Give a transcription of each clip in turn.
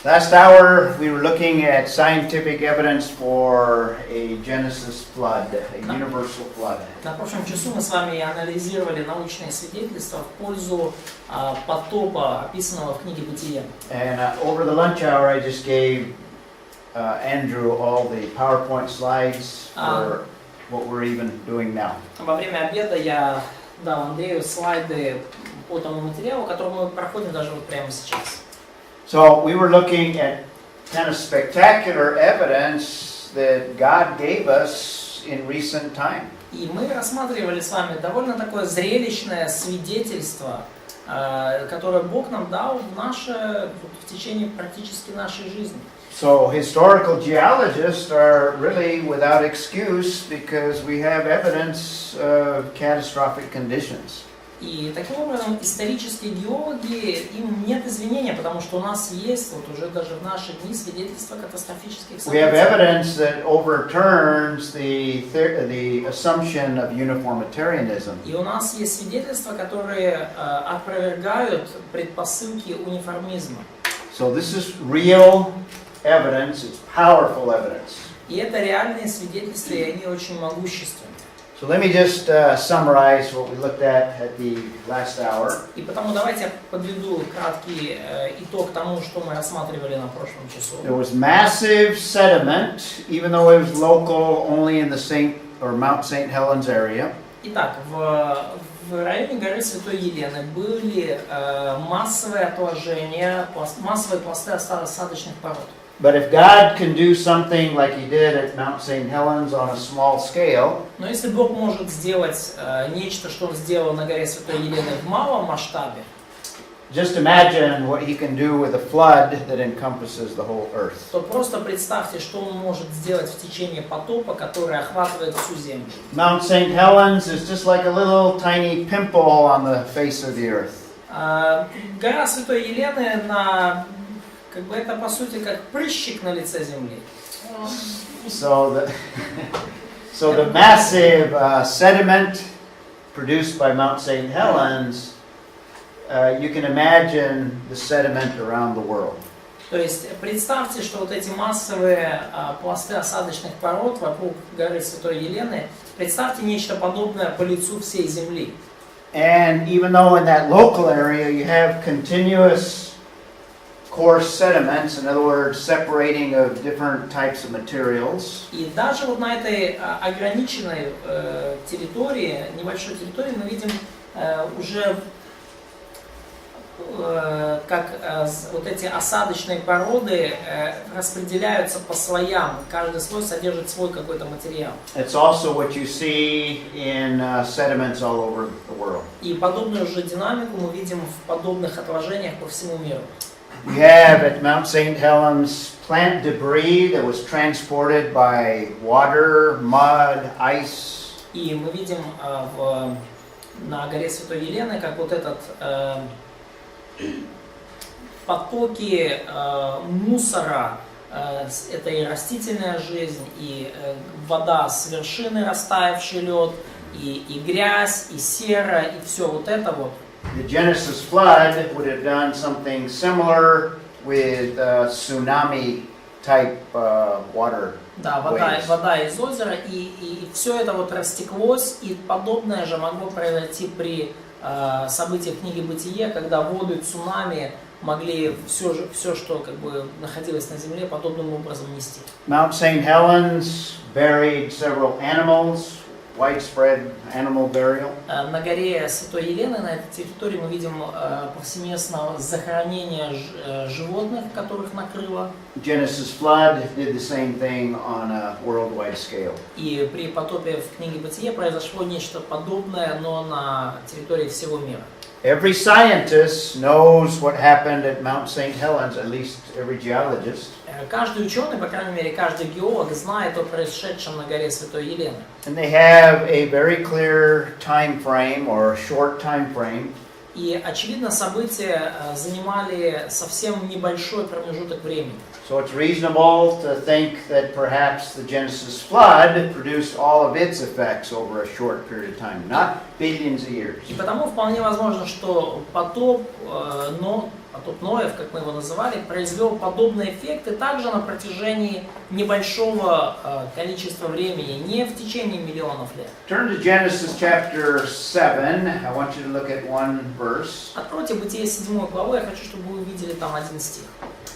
Last hour we were looking at scientific evidence for a Genesis flood, a universal flood. На прошлом часу мы с вами анализировали научные свидетельства в пользу потопа, описанного в книге Бытия. And over the lunch hour I just gave Andrew all the PowerPoint slides for what we're even doing now. Во время обеда я дал Андрею слайды по тому материалу, который мы проходим даже вот прямо сейчас. So we were looking at kind of spectacular evidence that God gave us in recent time. И мы рассматривали с вами довольно такое зрелищное свидетельство, которое Бог нам дал в течение практически нашей жизни. So historical geologists are really without excuse because we have evidence of catastrophic conditions. И таким образом исторические геологи, им нет извинения, потому что у нас есть вот уже даже в наши дни свидетельства катастрофических We have событий. evidence that overturns the assumption of uniformitarianism. И у нас есть свидетельства, которые опровергают предпосылки униформизма. So this is real evidence, it's powerful evidence. И это реальные свидетельства, и они очень могущественны. So let me just summarize what we looked at the last hour. И потому давайте я подведу краткий итог тому, что мы рассматривали на прошлом часу. There was massive sediment, even though it was local only in the Mount St. Helens area. Итак, в районе горы Святой Елены были массовые отложения, массовые пласты осадочных пород. But if God can do something like He did at Mount St. Helens on a small scale, Но если Бог может сделать нечто, что Он сделал на горе Святой Елены в малом масштабе, just imagine what He can do with a flood that encompasses the whole earth. то просто представьте, что Он может сделать в течение потопа, который охватывает всю землю. Mount St. Helens is just like a little tiny pimple on the face of the earth. Гора Святой Елены это по сути как прыщик на лице земли. So the massive sediment produced by Mount St. Helens, you can imagine the sediment around the world. То есть представьте, что вот эти массовые пласты осадочных пород вокруг горы Святой Елены, представьте нечто подобное по лицу всей земли. And even though in that local area you have continuous coarse sediments, in other words, separating of different types of materials. И даже вот на этой ограниченной территории, небольшой территории, мы видим уже как вот эти осадочные породы распределяются по слоям. Каждый слой содержит свой какой-то материал. It's also what you see in sediments all over the world. И подобную же динамику мы видим в подобных отложениях по всему миру. We have at Mount St. Helens plant debris that was transported by water, mud, ice. И мы видим на горе Святой Елены, как вот этот потоки мусора, это и растительная жизнь, и вода с вершины, растаявший лед, и грязь, и сера, и все вот это вот. The Genesis flood would have done something similar with tsunami type water. Да, вода из озера, и все это вот растеклось, и подобное же могло произойти при событиях книги Бытие, когда воды цунами могли все, что как бы находилось на земле, подобным образом нести. Mount St. Helens buried several animals, widespread animal burial. На горе Святой Елены, на этой территории, мы видим повсеместно захоронение животных, которых накрыло. Genesis flood did the same thing on a worldwide scale. И при потопе в книге Бытие произошло нечто подобное, но на территории всего мира. Every scientist knows what happened at Mount St. Helens, at least every geologist. Каждый ученый, по крайней мере, каждый геолог знает о происшедшем на горе Святой Елены. And they have a very clear time frame or short time frame. И, очевидно, события занимали совсем небольшой промежуток времени. So it's reasonable to think that perhaps the Genesis flood produced all of its effects over a short period of time, not billions of years. И потому вполне возможно, что потоп Ноев, как мы его называли, произвел подобные эффекты также на протяжении небольшого количества времени, не в течение миллионов лет. Turn to Genesis chapter 7. I want you to look at one verse. Откройте Бытие 7 главу, я хочу, чтобы вы увидели там один стих.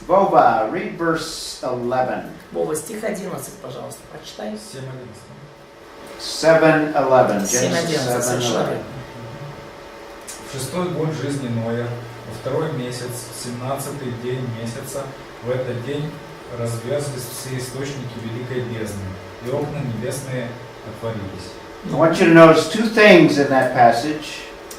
Vova, read verse 11. Вова, стих 11, пожалуйста, прочитай. 7:11. 7:11, совершенно верно. В 6-й год жизни Ноя, во 2-й месяц, 17-й день месяца, в этот день разверзлись все источники великой бездны, и окна небесные отворились. I want you to notice two things in that passage.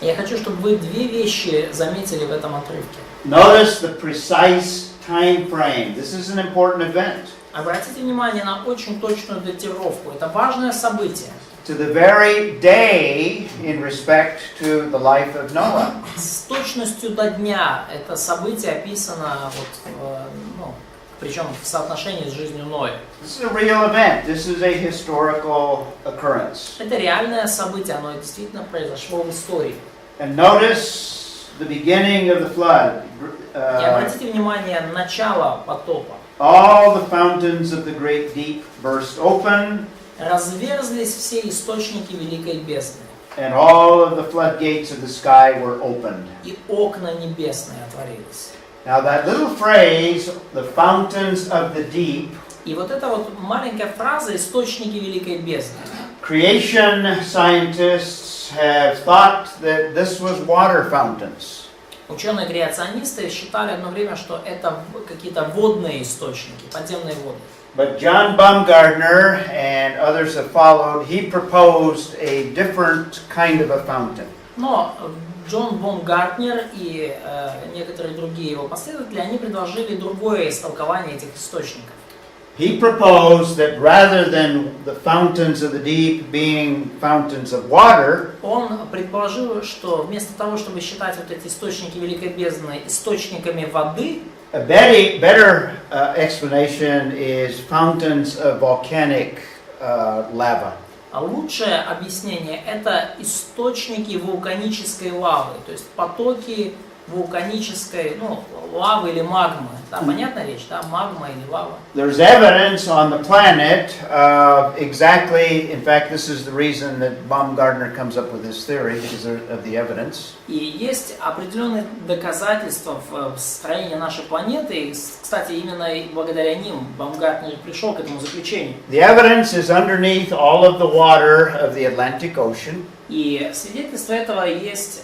Я хочу, чтобы вы две вещи заметили в этом отрывке. Notice the precise time frame. This is an important event. Обратите внимание на очень точную датировку. Это важное событие. To the very day in respect to the life of Noah. С точностью до дня это событие описано, причем в соотношении с жизнью Ноя. This is a real event. This is a historical occurrence. Это реальное событие, оно действительно произошло в истории. And notice the beginning of the flood. И обратите внимание на начало потопа. All the fountains of the great deep burst open. Разверзлись все источники великой бездны. And all of the floodgates of the sky were opened. И окна небесные отворились. Now that little phrase, the fountains of the deep, И вот эта вот маленькая фраза «источники великой бездны». creation scientists have thought that this was water fountains. Ученые-креационисты считали одно время, что это какие-то водные источники, подземные воды. But John Baumgartner and others have followed. He proposed a different kind of a fountain. Но Джон Баумгартнер и некоторые другие его последователи, они предложили другое истолкование этих источников. He proposed that rather than the fountains of the deep being fountains of water, Он предположил, что вместо того, чтобы считать вот эти источники великой бездны источниками воды, a better explanation is fountains of volcanic lava. а лучшее объяснение это источники вулканической лавы, то есть потоки вулканической, лавы или магмы. Да, понятная речь, да, магма или лава. There's evidence on the planet exactly, in fact, this is the reason that Baumgartner comes up with this theory, because of the evidence. И есть определенные доказательства в строении нашей планеты, и, кстати, именно благодаря ним Баумгартнер пришел к этому заключению. The evidence is underneath all of the water of the Atlantic Ocean. И свидетельство этого есть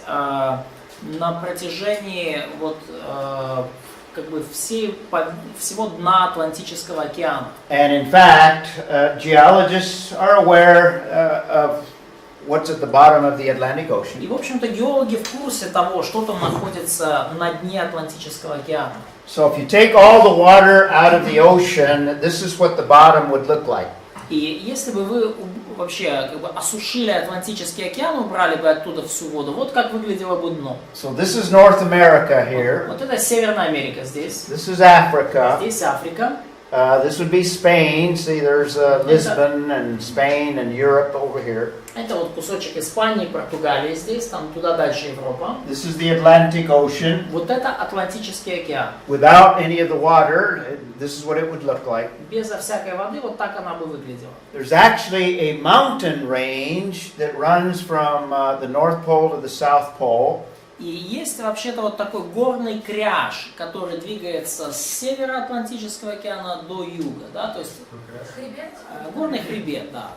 на протяжении всего дна Атлантического океана. And in fact, geologists are aware of what's at the bottom of the Atlantic Ocean. И, в общем-то, геологи в курсе того, что там находится на дне Атлантического океана. So if you take all the water out of the ocean, this is what the bottom would look like. И если бы вы вообще осушили Атлантический океан, убрали бы оттуда всю воду, вот как выглядело бы дно. So this is North America here. Вот это Северная Америка здесь. This is Africa. Здесь Африка. This would be Spain. See, there's Lisbon and Spain and Europe over here. Это вот кусочек Испании, Португалии здесь, там туда дальше Европа. This is the Atlantic Ocean. Вот это Атлантический океан. Without any of the water, this is what it would look like. Безо всякой воды вот так она бы выглядела. There's actually a mountain range that runs from the North Pole to the South Pole. И есть вообще-то вот такой горный кряж, который двигается с севера Атлантического океана до юга, да, то есть горный хребет, да.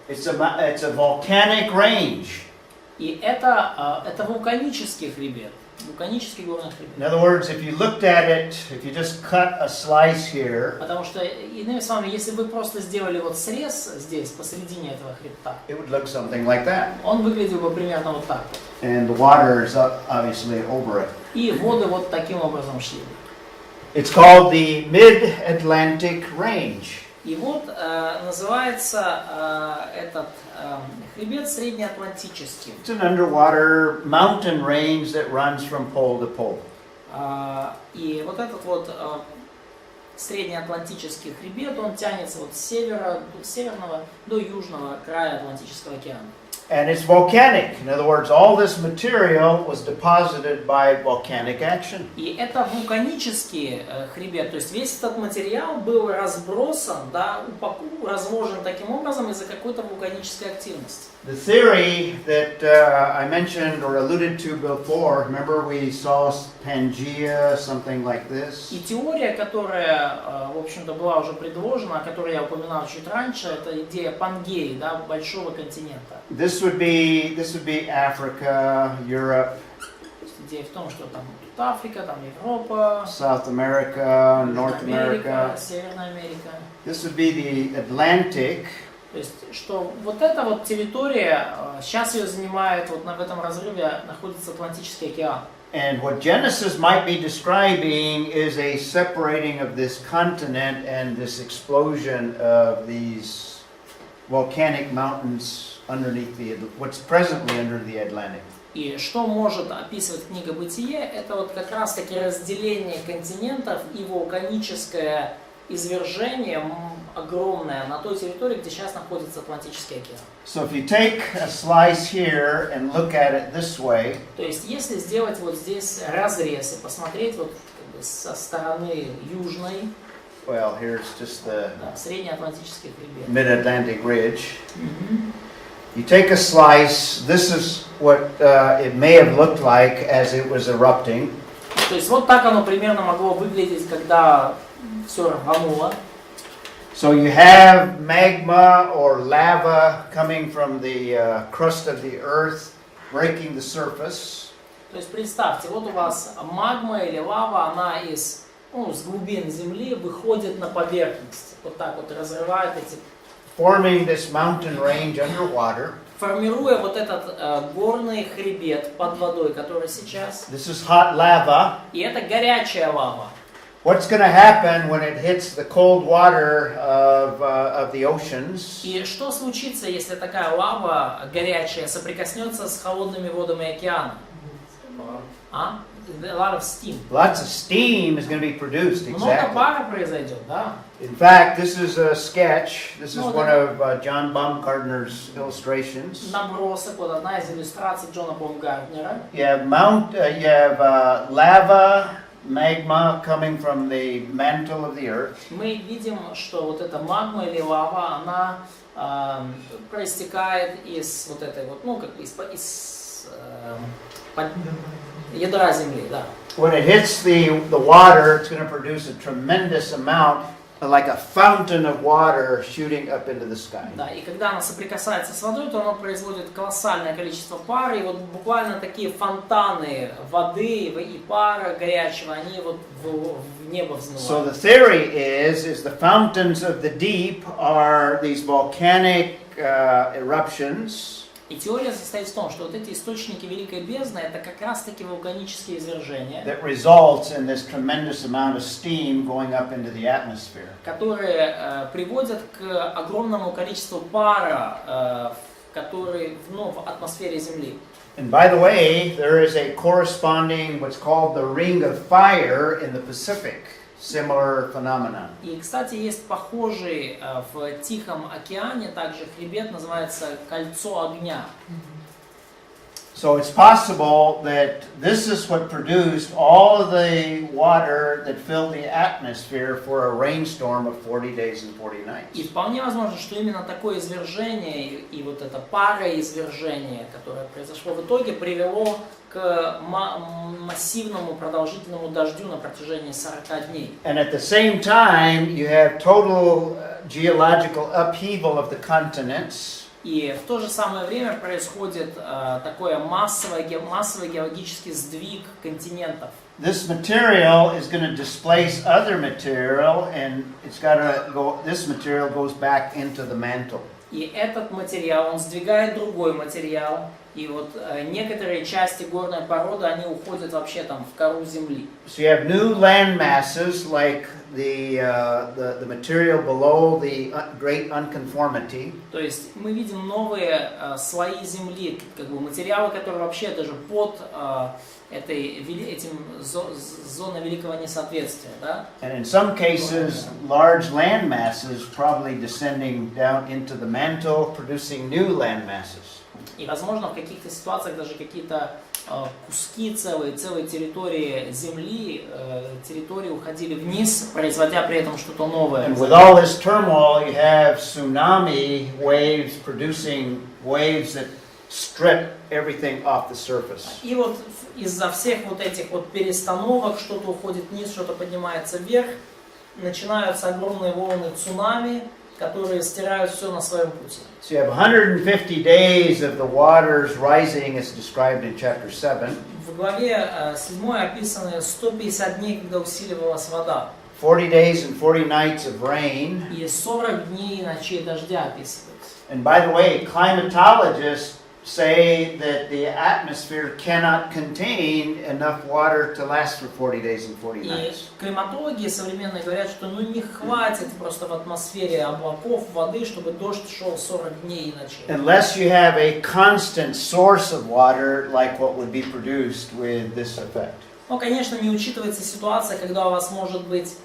It's a volcanic range. И это вулканический хребет, вулканический горный хребет. In other words, if you looked at it, if you just cut a slice here, Потому что, иными словами, если вы просто сделали вот срез здесь, посередине этого хребта, it would look something like that. он выглядел бы примерно вот так вот. And the water is obviously over it. И воды вот таким образом шли. It's called the Mid-Atlantic Range. И вот называется этот хребет среднеатлантический. It's an underwater mountain range that runs from pole to pole. И вот этот вот среднеатлантический хребет, он тянется от северного до южного края Атлантического океана. And it's volcanic. In other words, all this material was deposited by volcanic action. И это вулканический хребет, то есть весь этот материал был разбросан, да, разложен таким образом из-за какой-то вулканической активности. The theory that I mentioned or alluded to before, remember we saw Pangea, something like this? И теория, которая, в общем-то, была уже предложена, о которой я упоминал чуть раньше, это идея Пангеи, да, большого континента. This would be Africa, Europe, Идея в том, что там тут Африка, там Европа, South America, North America. Северная Америка. This would be the Atlantic. То есть, что вот эта вот территория, сейчас ее занимает, вот в этом разрыве находится Атлантический океан. And what Genesis might be describing is a separating of this continent and this explosion of these volcanic mountains underneath what's presently under the Atlantic. И что может описывать книга Бытие, это вот как раз таки разделение континентов и вулканическое извержение огромное на той территории, где сейчас находится Атлантический океан. So if you take a slice here and look at it this way, То есть, если сделать вот здесь разрез и посмотреть вот как бы со стороны южной, well, here's just the да, среднеатлантический хребет. Mid-Atlantic Ridge. You take a slice, this is what it may have looked like as it was erupting. То есть вот так оно примерно могло выглядеть, когда все рвануло. So you have magma or lava coming from the crust of the earth, breaking the surface. То есть представьте, вот у вас магма или лава, она с глубин земли выходит на поверхность. Вот так вот разрывает эти... Forming this mountain range underwater. Формируя вот этот горный хребет под водой, который сейчас. This is hot lava. И это горячая лава. What's going to happen when it hits the cold water of the oceans? И что случится, если такая лава горячая соприкоснется с холодными водами океана? A lot of steam. Lots of steam is going to be produced. Много Exactly. пара произойдет, да. In fact, this is a sketch. This is one of John Baumgartner's illustrations. Набросок, вот одна из иллюстраций Джона Баумгартнера. You have lava, magma coming from the mantle of the earth. Мы видим, что вот эта магма или лава, она проистекает из вот этой вот, из ядра земли, да. When it hits the water, it's going to produce a tremendous amount, like a fountain of water shooting up into the sky. Да, и когда она соприкасается с водой, то она производит колоссальное количество пара, и вот буквально такие фонтаны воды и пара горячего, они вот в небо взмывают. So the theory is the fountains of the deep are these volcanic eruptions. И теория состоит в том, что вот эти источники Великой Бездны, это как раз-таки вулканические извержения, That results in this tremendous amount of steam going up into the atmosphere. которые приводят к огромному количеству пара, который в атмосфере Земли. And by the way, there is a corresponding, what's called the ring of fire in the Pacific. Similar phenomenon. И, кстати, есть похожий в Тихом океане также хребет, называется кольцо огня. So it's possible that this is what produced all of the water that filled the atmosphere for a rainstorm of 40 days and 40 nights. И вполне возможно, что именно такое извержение и вот это пароизвержение, которое произошло в итоге, привело к массивному продолжительному дождю на протяжении 40 дней. And at the same time, you have total geological upheaval of the continents. И в то же самое время происходит такой массовый геологический сдвиг континентов. This material is going to displace other material, and it's got to go. This material goes back into the mantle. И этот материал, он сдвигает другой материал, И вот некоторые части горной породы, они уходят вообще там в кору земли. So you have new land masses like the material below the great unconformity. То есть мы видим новые слои земли, как бы материалы, которые вообще даже под этим зоной великого несоответствия, да? And in some cases, large land masses probably descending down into the mantle, producing new land masses. И, возможно, в каких-то ситуациях даже какие-то куски целые территории земли, территории уходили вниз, производя при этом что-то новое. And with all this turmoil, you have tsunami waves producing waves that strip everything off the surface. И вот из-за всех вот этих вот перестановок, что-то уходит вниз, что-то поднимается вверх, начинаются огромные волны цунами, которые стирают все на своем пути. So you have 150 days of the waters rising as described in chapter 7. В главе 7 описаны 150 дней, когда усиливалась вода. 40 days and 40 nights of rain. И 40 дней и ночей дождя описывается. And by the way, climatologists say that the atmosphere cannot contain enough water to last for 40 days and 40 И nights. климатологи современные говорят, что не хватит просто в атмосфере облаков воды, чтобы дождь шел 40 дней и ночей. Unless you have a constant source of water like what would be produced with this effect. Но, конечно, не учитывается ситуация, когда у вас может быть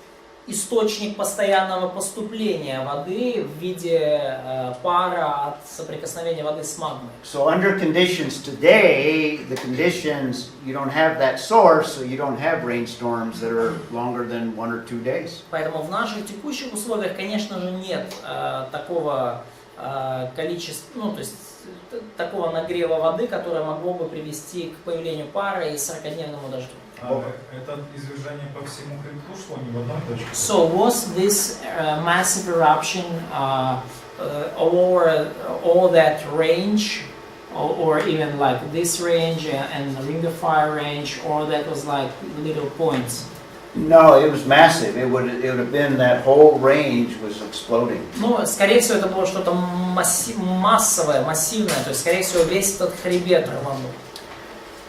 источник постоянного поступления воды в виде пара от соприкосновения воды с магмой. So under conditions today, the conditions, you don't have that source, so you don't have rainstorms that are longer than 1 or 2 days. Поэтому в наших текущих условиях, конечно же, нет такого количества, то есть такого нагрева воды, которое могло бы привести к появлению пара и 40-дневному дождю. Это извержение по всему хребту шло, не в одной точке? So was this massive eruption over all that range, or even like this range and the Ring of Fire range, or that was like little points? No, it was massive. It would have been that whole range was exploding. Ну, скорее всего, это было что-то массовое, массивное, то есть, скорее всего, весь этот хребет рванул.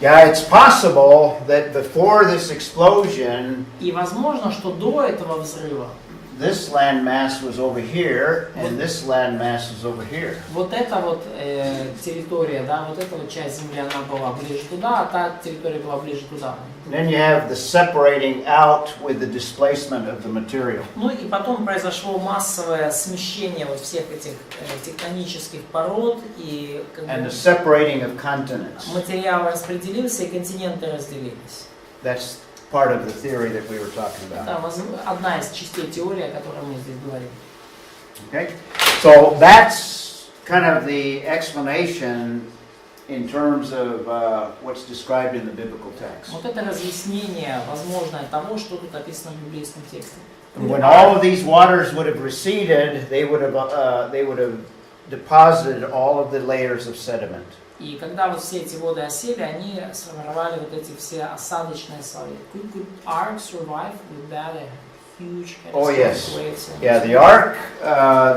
Yeah, it's possible that before this explosion, И возможно, что до этого взрыва this land mass was over here, and this land mass was over here. вот эта вот территория, да, вот эта вот часть земли, она была ближе туда, а та территория была ближе туда. Then you have the separating out with the displacement of the material. Ну и потом произошло массовое смещение вот всех этих тектонических пород и как And бы the separating of continents. материал распределился и континенты разделились. That's part of the theory that we were talking about. Это одна из частей теории, о которой мы здесь говорим. Okay? So that's kind of the explanation in terms of what's described in the biblical text. Вот это разъяснение, возможное, того, что тут описано в библейском тексте. When all of these waters would have receded, they would have deposited all of the layers of sediment. И когда вот все эти воды осели, они сформировали вот эти все осадочные слои. Could Ark survive with that huge Oh yes, waves? yeah. The ark.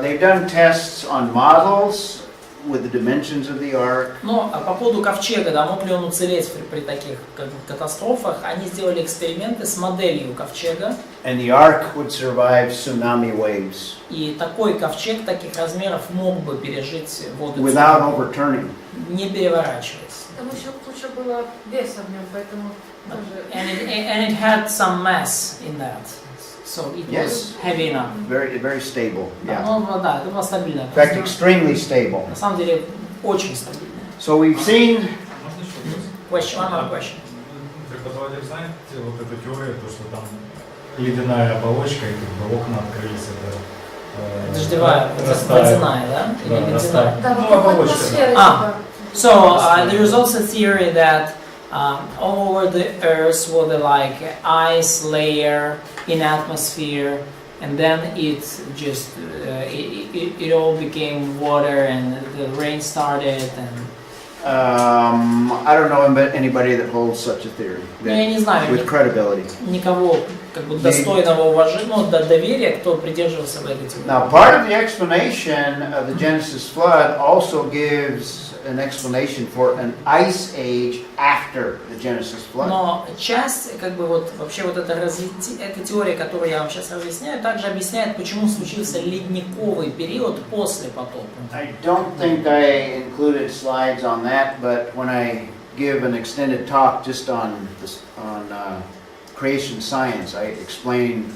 They've done tests on models with the dimensions of the ark. Но по поводу ковчега, да, мог ли он уцелеть при таких катастрофах, они сделали эксперименты с моделью ковчега. And the ark would survive tsunami waves. И такой ковчег таких размеров мог бы пережить воды without overturning. не переворачиваясь. Там еще куча было веса в нем, поэтому тоже... And it had some mass in that, so it was heavy enough. Very stable. Yeah. Ну да, это было стабильно. In fact, extremely stable. На самом деле очень стабильно. So we've seen. Можно еще вопрос? One more question. Преподаватель знает вот эту теорию, то, что там ледяная оболочка, и как бы окна открылись, это Дождевая, водяная, да? Или ледяная? Да, Ну, вокруг оболочка. атмосферы. So there is also a theory that all over the earth was the like ice layer in atmosphere, and then it just it all became water, and the rain started. And I don't know anybody that holds such a theory я не знаю with credibility. никого как бы достойного уважения, ну, доверия, кто придерживался в этой теории. Now, part of the explanation of the Genesis flood also gives an explanation for an ice age after the Genesis flood. Но часть, как бы вот вообще вот эта теория, которую я вам сейчас разъясняю, также объясняет, почему случился ледниковый период после потопа. I don't think I included slides on that, but when I give an extended talk just on creation science, I explain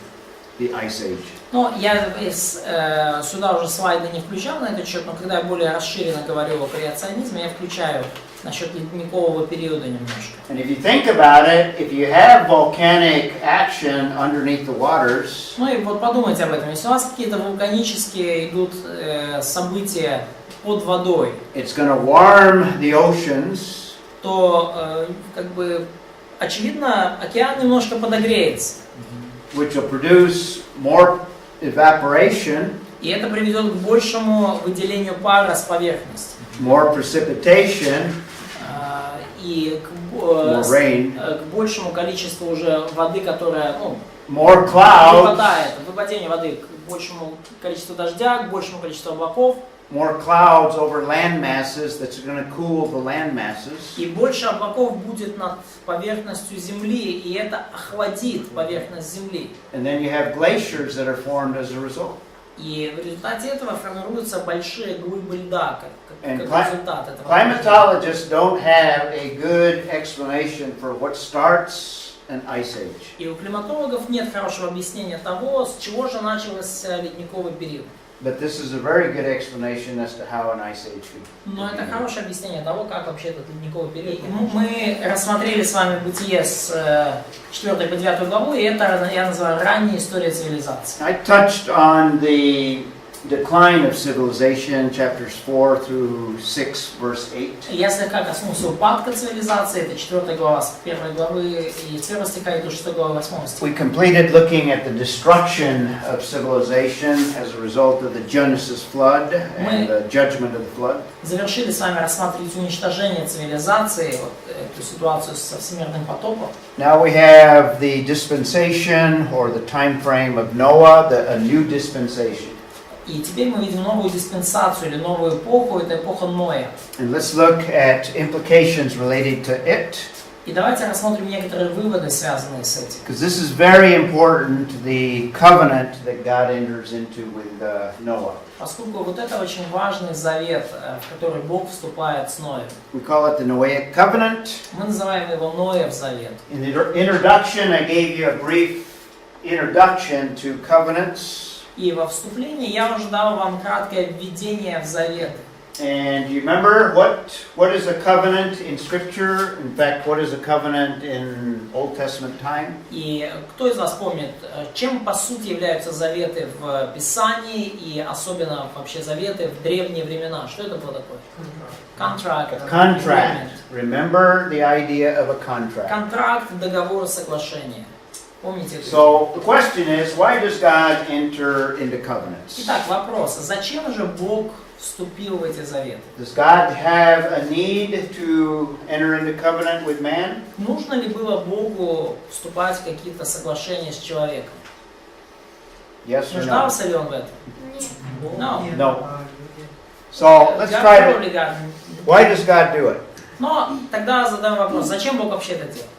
the ice age. Но я сюда уже слайды не включал на этот счет, но когда я более расширенно говорю о креационизме, я включаю насчет ледникового периода немножко. And if you think about it, if you have volcanic action underneath the waters, Ну и вот подумайте об этом. Если у вас какие-то вулканические идут события под водой, it's going to warm the oceans, то как бы очевидно океан немножко подогреется. which will produce more evaporation, И это приведет к большему выделению пара с поверхности. more precipitation, И more rain, к большему количеству уже воды, которая more clouds, выпадение воды, к большему количеству дождя, к большему количеству облаков. more clouds over land masses that's going to cool the land masses. И больше облаков будет над поверхностью Земли, и это охладит поверхность Земли. And then you have glaciers that are formed as a result. И в результате этого формируются большие глыбы льда, как And результат этого. climatologists don't have a good explanation for what starts an ice age. И у климатологов нет хорошего объяснения того, с чего же начался ледниковый период. But this is a very good explanation as to how an ice age could. Но это хорошее объяснение того, как вообще этот ледниковый период. Мы рассмотрели с вами Бытие с 4 по 9 главу, и это я называю ранняя история цивилизации. I touched on the decline of civilization, chapters 4 through 6, verse 8. Я слегка коснулся упадка цивилизации, это 4 глава с 1 главы и с 1 стиха и до 6 главы 8 стиха. We completed looking at the destruction of civilization as a result of the Genesis flood and the judgment of the flood. Завершили с вами рассматривать уничтожение цивилизации, вот эту ситуацию со всемирным потопом. Now we have the dispensation or the time frame of Noah, a new dispensation. И теперь мы видим новую диспенсацию или новую эпоху, это эпоха Ноя. And let's look at implications related to it. И давайте рассмотрим некоторые выводы, связанные с этим. Because this is very important, the covenant that God enters into with Noah. Поскольку вот это очень важный завет, в который Бог вступает с Ноем. We call it the Noahic covenant. Мы называем его Ноев завет. In the introduction, I gave you a brief introduction to covenants. И во вступлении я уже дал вам краткое введение в заветы. And you remember what is a covenant in Scripture? In fact, what is a covenant in Old Testament time? И кто из вас помнит, чем по сути являются заветы в Писании и особенно вообще заветы в древние времена? Что это было такое? Contract. Contract. Remember the idea of a contract. Контракт, договор, соглашение. Помните? So the question is, why does God enter into covenants? Итак, вопрос: зачем же Бог вступил в эти заветы? Does God have a need to enter into covenant with man? Нужно ли было Богу вступать в какие-то соглашения с человеком? Yes or no? Нуждался ли он в этом? No. No. So let's try to. Why does God do it? Но тогда задаем вопрос: зачем Бог вообще это делает?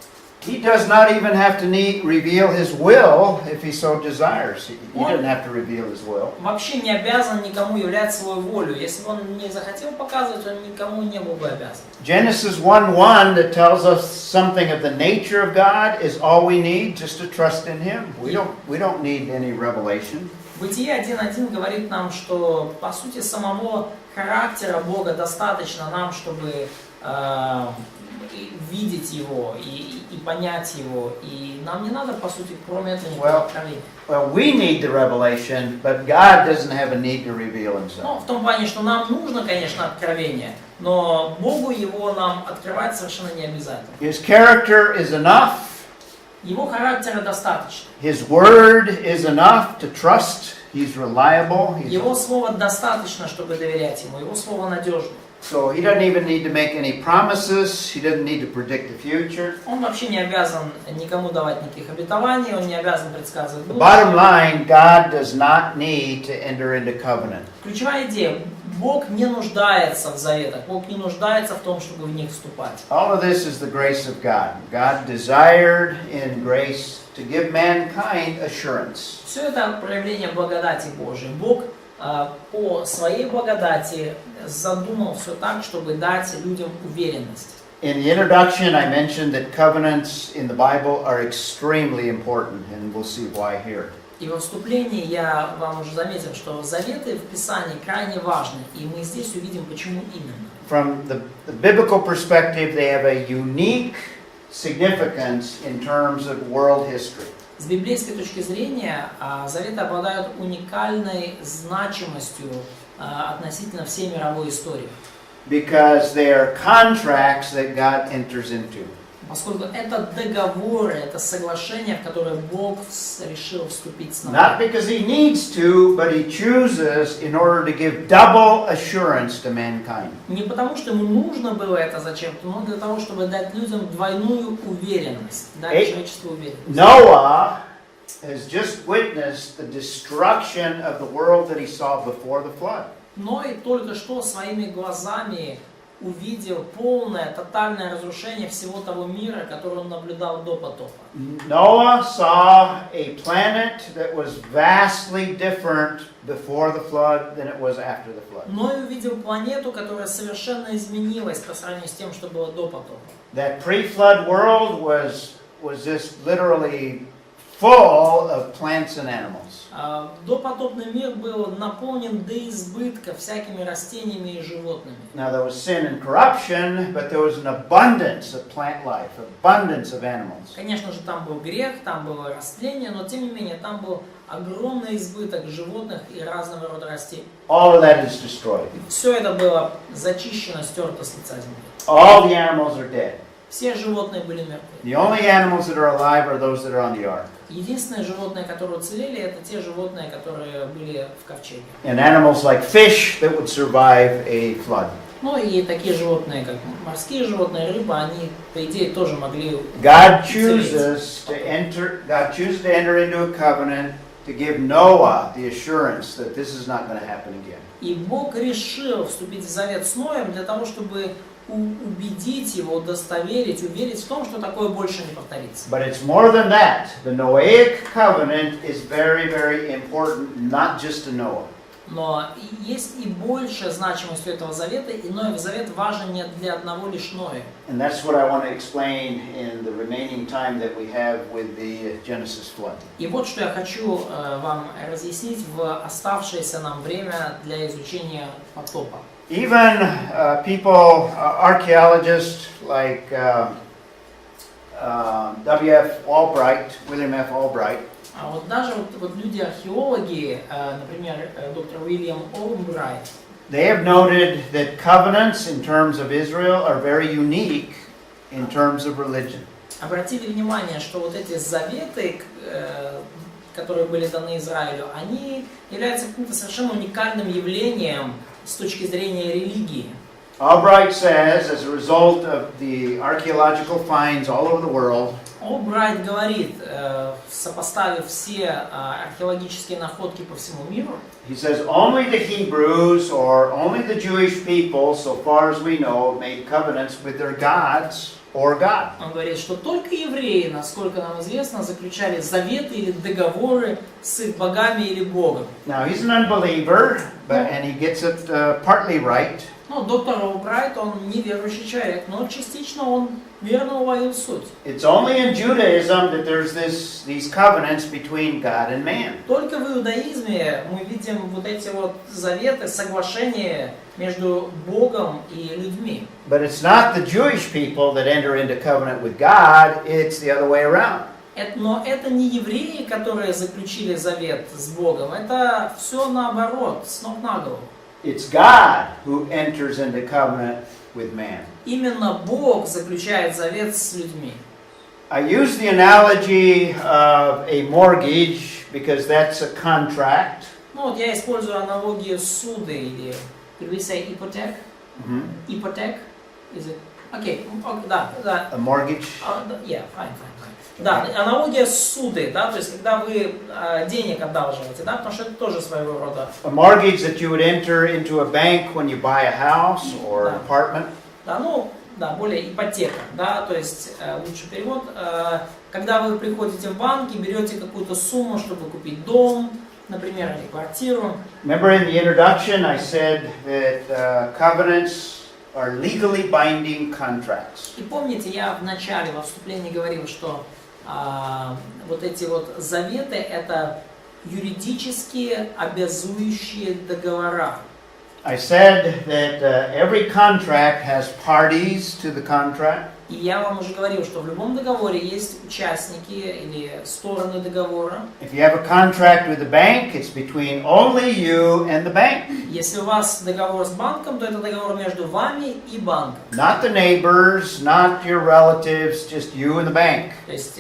He does not even have to reveal His will if He so desires. He doesn't have to reveal His will. Вообще не обязан никому являть свою волю. Если бы он не захотел показывать, он никому не был бы обязан. Genesis 1:1 that tells us something of the nature of God is all we need just to trust in Him. We don't need any revelation. Бытие 1.1 говорит нам, что по сути самого характера Бога достаточно нам, чтобы видеть Его и понять Его. И нам не надо, по сути, кроме этого никакого откровения. Well, we need the revelation, but God doesn't have a need to reveal Himself. Ну, в том плане, что нам нужно, конечно, откровение, но Богу его нам открывать совершенно не обязательно. His character is enough. Его характера достаточно. His word is enough to trust. He's reliable. Его слово достаточно, чтобы доверять Ему. Его слово надежно. So he doesn't even need to make any promises. He doesn't need to predict the future. Он вообще не обязан никому давать никаких обетований, он не обязан предсказывать The будущее. bottom line, God does not need to enter into covenant. Ключевая идея: Бог не нуждается в заветах, Бог не нуждается в том, чтобы в них вступать. All of this is the grace of God. God desired in grace to give mankind assurance. Все это проявление благодати Божией. Бог по своей благодати задумал все так, чтобы дать людям уверенность. In the introduction, I mentioned that covenants in the Bible are extremely important, and we'll see why here. И во вступлении я вам уже заметил, что заветы в Писании крайне важны, и мы здесь увидим, почему именно. From the biblical perspective, they have a unique significance in terms of world history. С библейской точки зрения заветы обладают уникальной значимостью относительно всей мировой истории. Because they are contracts that God enters into. Поскольку это договоры, это соглашения, в которые Бог решил вступить с нами. Not because He needs to, but He chooses in order to give double assurance to mankind. Не потому, что ему нужно было это зачем-то, но для того, чтобы дать людям двойную уверенность, дать человечеству уверенность. Noah has just witnessed the destruction of the world that he saw before the flood. Но и только что своими глазами увидел полное, тотальное разрушение всего того мира, который он наблюдал до потопа. Noah saw a planet that was vastly different before the flood than it was after the flood. Ной увидел планету, которая совершенно изменилась по сравнению с тем, что было до потопа. That pre-flood world was just literally full of plants and animals. Допотопный мир был наполнен до избытка всякими растениями и животными. Now there was sin and corruption, but there was an abundance of plant life, abundance of animals. Конечно же, там был грех, там было растление, но тем не менее там был огромный избыток животных и разного рода растений. All of that is destroyed. Все это было зачищено, стерто с лица земли. All the animals are dead. Все животные были мертвы. The only animals that are alive are those that are on the ark. Единственные животные, которые уцелели, это те животные, которые были в ковчеге. And animals like fish that would survive a flood. Ну и такие животные, как морские животные, рыба, они, по идее, тоже могли God уцелеть. chooses to enter into a covenant to give Noah the assurance that this is not going to happen again. И Бог решил вступить в завет с Ноем для того, чтобы убедить его, удостоверить, уверить в том, что такое больше не повторится. But it's more than that. The Noahic covenant is very, very important, not just to Noah. Но есть и большая значимость у этого завета, и Ноев завет важен не для одного лишь Ноя. And that's what I want to explain in the remaining time that we have with the Genesis flood. И вот что я хочу вам разъяснить в оставшееся нам время для изучения потопа. Even people, archaeologists like William F. Albright, А вот даже вот люди-археологи, например, доктор Уильям Олмбрайт, they have noted that covenants in terms of Israel are very unique in terms of religion. обратили внимание, что вот эти заветы, которые были даны Израилю, они являются каким-то совершенно уникальным явлением с точки зрения религии. Albright says, as a result of the archaeological finds all over the world, Олбрайт говорит, сопоставив все археологические находки по всему миру, he says only the Hebrews or only the Jewish people, so far as we know, made covenants with their gods or God. он говорит, что только евреи, насколько нам известно, заключали заветы или договоры с их богами или Богом. Now he's an unbeliever, and he gets it partly right. Ну, доктор Олбрайт, он неверующий человек, но частично он верно уловил суть. It's only in Judaism that there's these covenants between God and man. Только в иудаизме мы видим вот эти вот заветы, соглашения между Богом и людьми. But it's not the Jewish people that enter into covenant with God, it's the other way around. Но это не евреи, которые заключили завет с Богом, это все наоборот, с ног на голову. It's God who enters into covenant with man. Именно Бог заключает завет с людьми. I use the analogy of a mortgage because that's a contract. Ну вот я использую аналогию суды или, could we say hypothec? Ипотек? Is it? Окей, да, да. A mortgage. Yeah, fine. Да, аналогия с судой, да, то есть когда вы денег одалживаете, да, потому что это тоже своего рода. A mortgage that you would enter into a bank when you buy a house or an apartment. Да, ну, да, более ипотека, да, то есть лучший перевод. Когда вы приходите в банк и берете какую-то сумму, чтобы купить дом, например, или квартиру. Remember in the introduction I said that covenants are legally binding contracts. И помните, я в начале, во вступлении говорил, что вот эти вот заветы — это юридически обязующие договора. I said that every contract has parties to the contract. И я вам уже говорил, что в любом договоре есть участники или стороны договора. If you have a contract with the bank, it's between only you and the bank. Если у вас договор с банком, то это договор между вами и банком. Not the neighbors, not your relatives, just you and the bank. То есть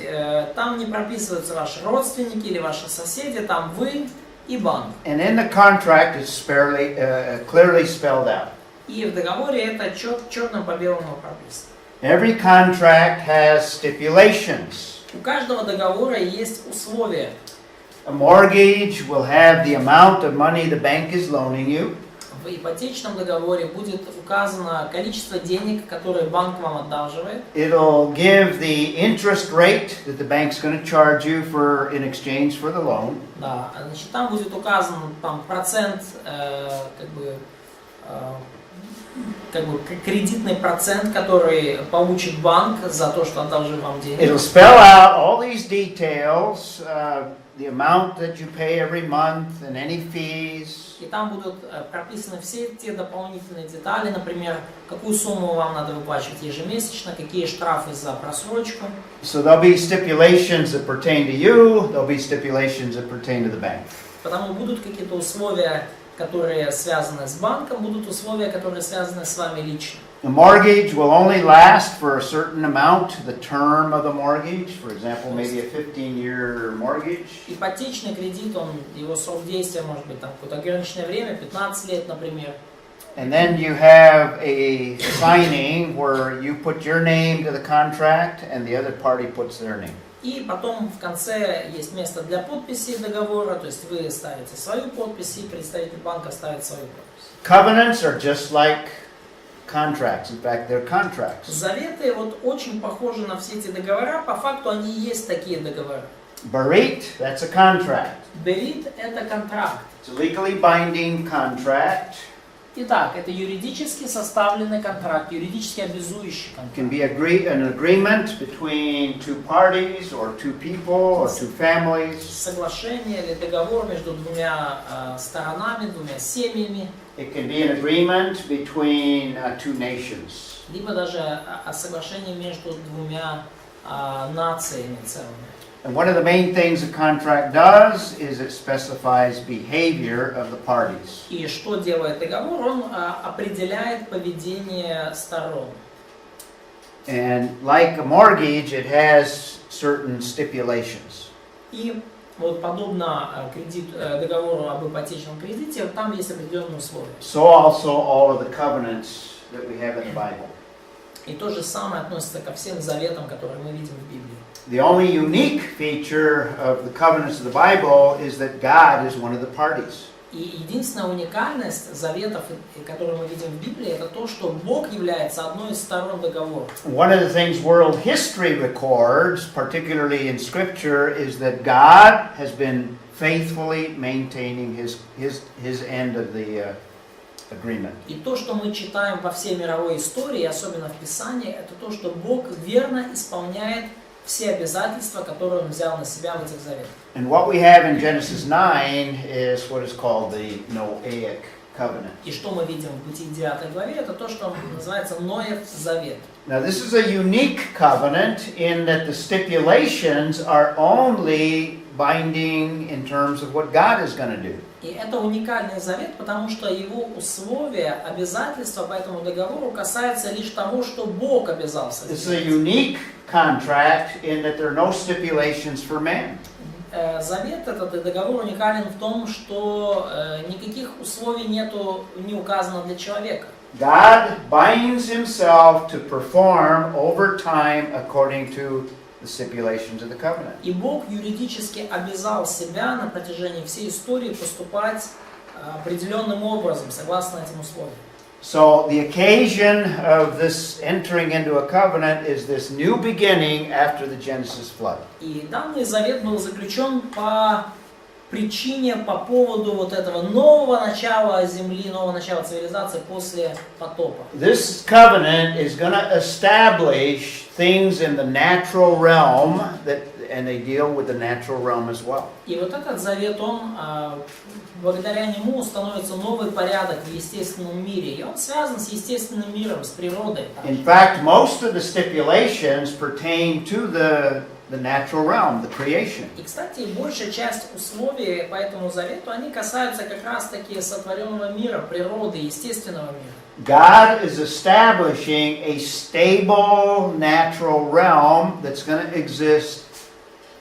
там не прописываются ваши родственники или ваши соседи, там вы и банк. And in the contract, it's clearly spelled out. И в договоре это черным по белому прописано. Every contract has stipulations. У каждого договора есть условия. A mortgage will have the amount of money the bank is loaning you. В ипотечном договоре будет указано количество денег, которые банк вам одалживает. It'll give the interest rate that the bank's going to charge you in exchange for the loan. Да, значит, там будет указан там процент, кредитный процент, который получит банк за то, что одолжил вам деньги. It'll spell out all these details, the amount that you pay every month and any fees. И там будут прописаны все те дополнительные детали, например, какую сумму вам надо выплачивать ежемесячно, какие штрафы за просрочку. So there'll be stipulations that pertain to you, there'll be stipulations that pertain to the bank. Потому будут какие-то условия, которые связаны с банком, будут условия, которые связаны с вами лично. The mortgage will only last for a certain amount, the term of the mortgage, for example, maybe a 15-year mortgage. Ипотечный кредит, его срок действия может быть там какое-то ограниченное время, 15 лет, например. And then you have a signing where you put your name to the contract and the other party puts their name. И потом в конце есть место для подписи договора, то есть вы ставите свою подпись, и представитель банка ставит свою подпись. Covenants are just like contracts. In fact, they're contracts. Заветы вот очень похожи на все эти договора, по факту они и есть такие договора. Berit, that's a contract. Берит — это контракт. It's a legally binding contract. Итак, это юридически составленный контракт, юридически обязующий It can контракт. be an agreement between two parties or two people or two families. Соглашение или договор между двумя сторонами, двумя семьями, It can be an agreement between two nations. либо даже соглашение между двумя нациями целыми. And one of the main things a contract does is it specifies behavior of the parties. И что делает договор? Он определяет поведение сторон. And like a mortgage, it has certain stipulations. И вот подобно договору об ипотечном кредите, там есть определенные условия. So also all of the covenants that we have in the Bible. И то же самое относится ко всем заветам, которые мы видим в Библии. The only unique feature of the covenants of the Bible is that God is one of the parties. И единственная уникальность заветов, которые мы видим в Библии, это то, что Бог является одной из сторон договора. One of the things world history records, particularly in Scripture, is that God has been faithfully maintaining his end of the agreement. И то, что мы читаем во всей мировой истории, особенно в Писании, это то, что Бог верно исполняет все обязательства, которые Он взял на себя в этих заветах. And what we have in Genesis 9 is what is called the Noahic covenant. И что мы видим в Бытии 9 главе, это то, что называется Ноев завет. Now this is a unique covenant in that the stipulations are only binding in terms of what God is going to do. И это уникальный завет, потому что его условия, обязательства по этому договору касаются лишь того, что Бог обязался This is a сделать. unique contract in that there are no stipulations for man. Завет, этот договор уникален в том, что никаких условий не указано для человека. God binds himself to perform over time according to the stipulations of the covenant. И Бог юридически обязал себя на протяжении всей истории поступать определенным образом, согласно этим условиям. So the occasion of this entering into a covenant is this new beginning after the Genesis flood. И данный завет был заключен по причине, по поводу вот этого нового начала земли, нового начала цивилизации после потопа. This covenant is going to establish things in the natural realm and they deal with the natural realm as well. И вот этот завет, он, благодаря нему установится новый порядок в естественном мире. И он связан с естественным миром, с природой. In fact, most of the stipulations pertain to the natural realm, the creation. И, кстати, большая часть условий по этому завету, они касаются как раз-таки сотворенного мира, природы, естественного мира. God is establishing a stable natural realm that's going to exist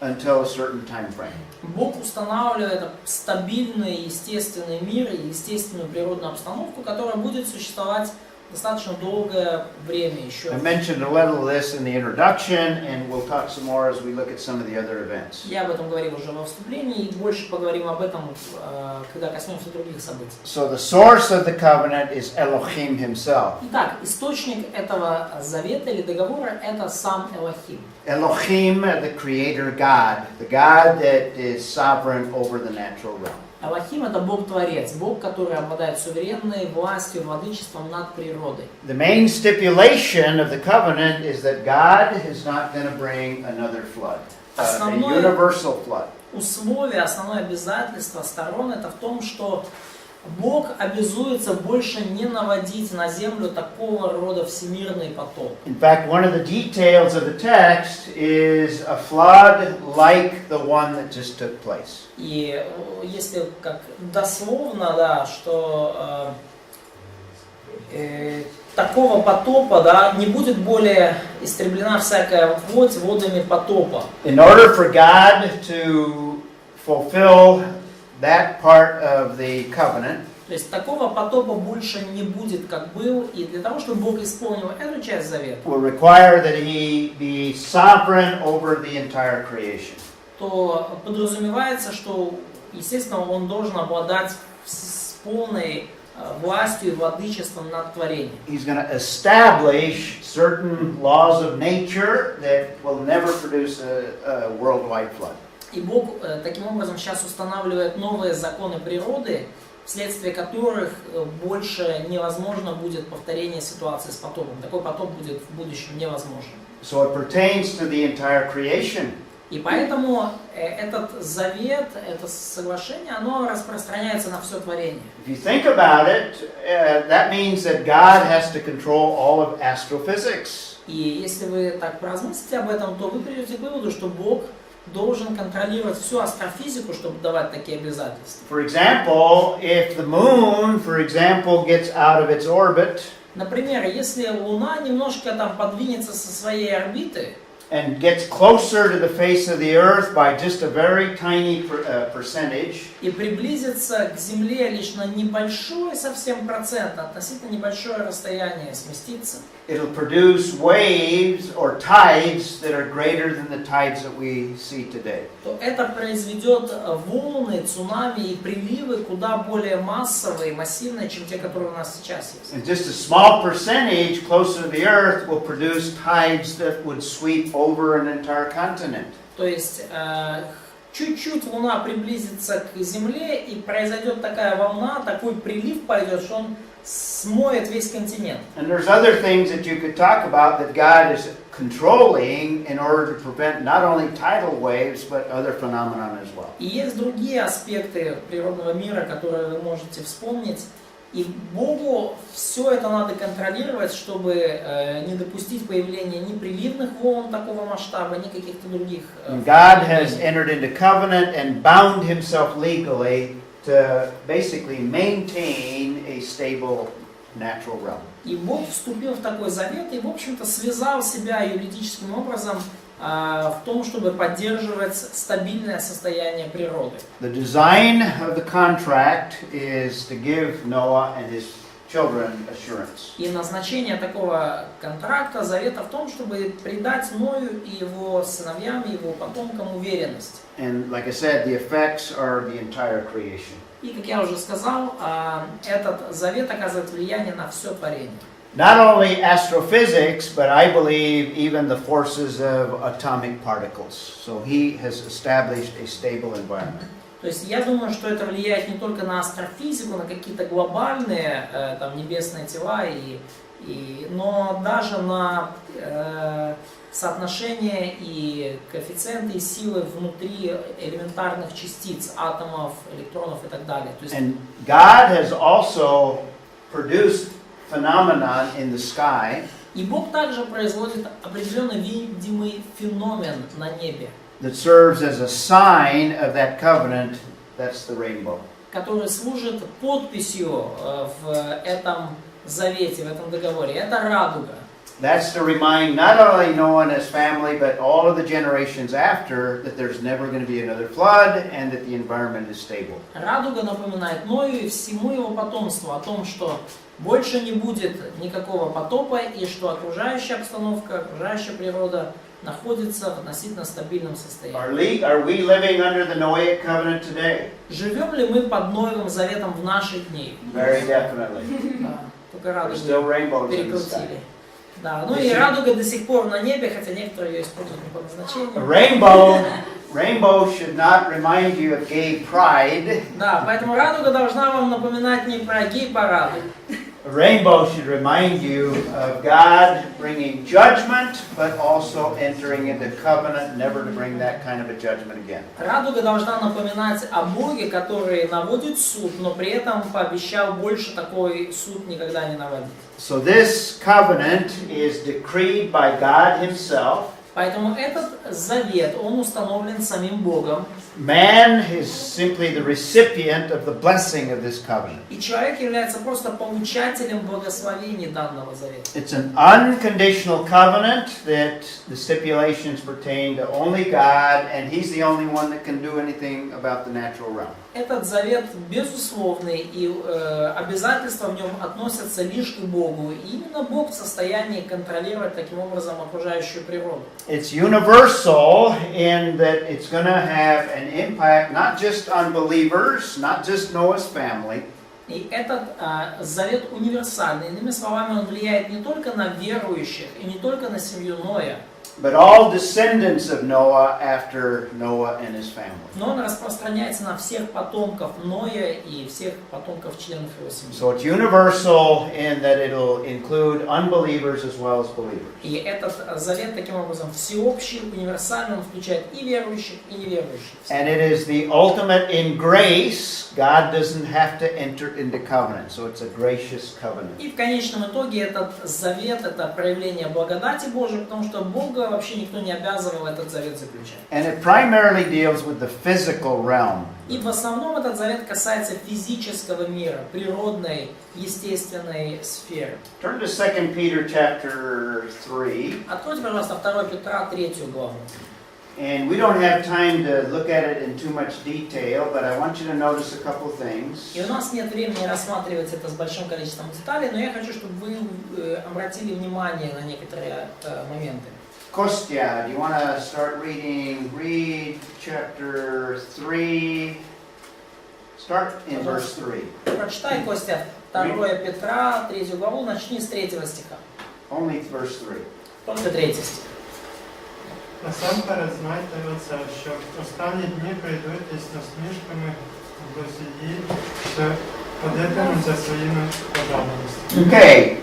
until a certain time frame. Бог устанавливает стабильный естественный мир и естественную природную обстановку, которая будет существовать достаточно долгое время еще. I mentioned a little of this in the introduction, and we'll talk some more as we look at some of the other events. Я об этом говорил уже во вступлении, и больше поговорим об этом, когда коснемся других событий. So the source of the covenant is Elohim himself. Итак, источник этого завета или договора – это сам Элохим. Elohim, the creator God, the God that is sovereign over the natural realm. Элохим – это Бог-творец, Бог, который обладает суверенной властью, владычеством над природой. The main stipulation of the covenant is that God is not going to bring another flood, a universal flood. Условие, основное обязательство сторон – это в том, что Бог обязуется больше не наводить на землю такого рода всемирный потоп. In fact, one of the details of the text is a flood like the one that just took place. И если как дословно, да, что такого потопа, да, не будет более истреблена всякая плоть водами потопа. In order for God to fulfill that part of the covenant, то есть такого потопа больше не будет, как был, и для того, чтобы Бог исполнил эту часть завета, will require that He be sovereign over the entire creation. то подразумевается, что, естественно, Он должен обладать с полной властью и владычеством над творением. He's going to establish certain laws of nature that will never produce a worldwide flood. И Бог таким образом сейчас устанавливает новые законы природы, вследствие которых больше невозможно будет повторение ситуации с потопом. Такой потоп будет в будущем невозможен. So it pertains to the entire creation. И поэтому этот завет, это соглашение, оно распространяется на все творение. If you think about it, that means that God has to control all of astrophysics. И если вы так поразмыслите об этом, то вы придете к выводу, что Бог должен контролировать всю астрофизику, чтобы давать такие обязательства. For example, if the moon, for example, gets out of its orbit, например, если Луна немножко там подвинется со своей орбиты, and gets closer to the face of the earth by just a very tiny percentage, и приблизится к Земле лишь на небольшой совсем процент, относительно небольшое расстояние сместится, it'll produce waves or tides that are greater than the tides that we see today. то это произведет волны, цунами и приливы куда более массовые, массивные, чем те, которые у нас сейчас есть. And just a small percentage closer to the earth will produce tides that would sweep over an entire continent. То есть чуть-чуть Луна приблизится к Земле, и произойдет такая волна, такой прилив пойдет, что он смоет весь континент. And there's other things that you could talk about that God is controlling in order to prevent not only tidal waves but other phenomena as well. И есть другие аспекты природного мира, которые вы можете вспомнить. И Богу все это надо контролировать, чтобы не допустить появления ни приливных волн такого масштаба, ни каких-то других. God has entered into covenant and bound himself legally to basically maintain a stable natural realm. И Бог вступил в такой завет и, в общем-то, связал себя юридическим образом в том, чтобы поддерживать стабильное состояние природы. The design of the contract is to give Noah and his children assurance. И назначение такого контракта, завета в том, чтобы придать Ною и его сыновьям, и его потомкам уверенность. And like I said, the effects are the entire creation. И, как я уже сказал, этот завет оказывает влияние на все творение. Not only astrophysics, but I believe even the forces of atomic particles. So he has established a stable environment. То есть я думаю, что это влияет не только на астрофизику, на какие-то глобальные там, небесные тела, но даже на соотношение и коэффициенты и силы внутри элементарных частиц, атомов, электронов и так далее. То есть, And God has also produced phenomenon in the sky и Бог также производит определенный видимый феномен на небе, that serves as a sign of that covenant. That's the rainbow. который служит подписью в этом завете, в этом договоре. Это радуга. That's to remind not only Noah and his family, but all of the generations after that there's never going to be another flood and that the environment is stable. Радуга напоминает Ною и всему его потомству о том, что больше не будет никакого потопа и что окружающая обстановка, окружающая природа находится в относительно стабильном состоянии. Are we living under the Noahic covenant today? Живем ли мы под Новым Заветом в наши дни? Very definitely. Да, только There's still радугу rainbows in the sky. перекрутили. Да, ну и радуга до сих пор на небе, хотя некоторые ее используют не по назначению. Rainbow should not remind you of gay pride. Да, поэтому радуга должна вам напоминать не про гей-парады. A rainbow should remind you of God bringing judgment, but also entering into covenant, never to bring that kind of a judgment again. Радуга должна напоминать о Боге, который наводит суд, но при этом пообещал больше такой суд никогда не наводить. So this covenant is decreed by God Himself. Поэтому этот завет, он установлен самим Богом. Man is simply the recipient of the blessing of this covenant. И человек является просто получателем благословений данного завета. It's an unconditional covenant that the stipulations pertain to only God, and He's the only one that can do anything about the natural realm. Этот завет безусловный, и обязательства в нем относятся лишь к Богу. И именно Бог в состоянии контролировать таким образом окружающую природу. It's universal in that it's going to have an impact not just on believers, not just Noah's family. И этот завет универсальный. Иными словами, он влияет не только на верующих и не только на семью Ноя, But all descendants of Noah after Noah and his family. но он распространяется на всех потомков Ноя и всех потомков членов его семьи. So it's universal in that it'll include unbelievers as well as believers. И этот завет таким образом всеобщий, универсальный, он включает и верующих, и неверующих. And it is the ultimate in grace. God doesn't have to enter into covenant, so it's a gracious covenant. И в конечном итоге этот завет, это проявление благодати Божией, потому что Бога вообще никто не обязывал этот завет заключать. And it primarily deals with the physical realm. И в основном этот завет касается физического мира, природной, естественной сферы. Turn to 2 Peter chapter 3. Откройте, пожалуйста, 2 Петра, 3 главу. And we don't have time to look at it in too much detail, but I want you to notice a couple things. И у нас нет времени рассматривать это с большим количеством деталей, но я хочу, чтобы вы обратили внимание на некоторые моменты. Kostya, do you want to start reading? Read chapter 3. Start in verse 3. Прочитай, Костя, 2 Петра, 3 главу, начни с 3 стиха. Only verse 3. Только 3 стих. Насамперед знайте оце, що в останні дні прийдуть із насмішками в розії, що ходитимуть за своїми пожадливостями. Okay.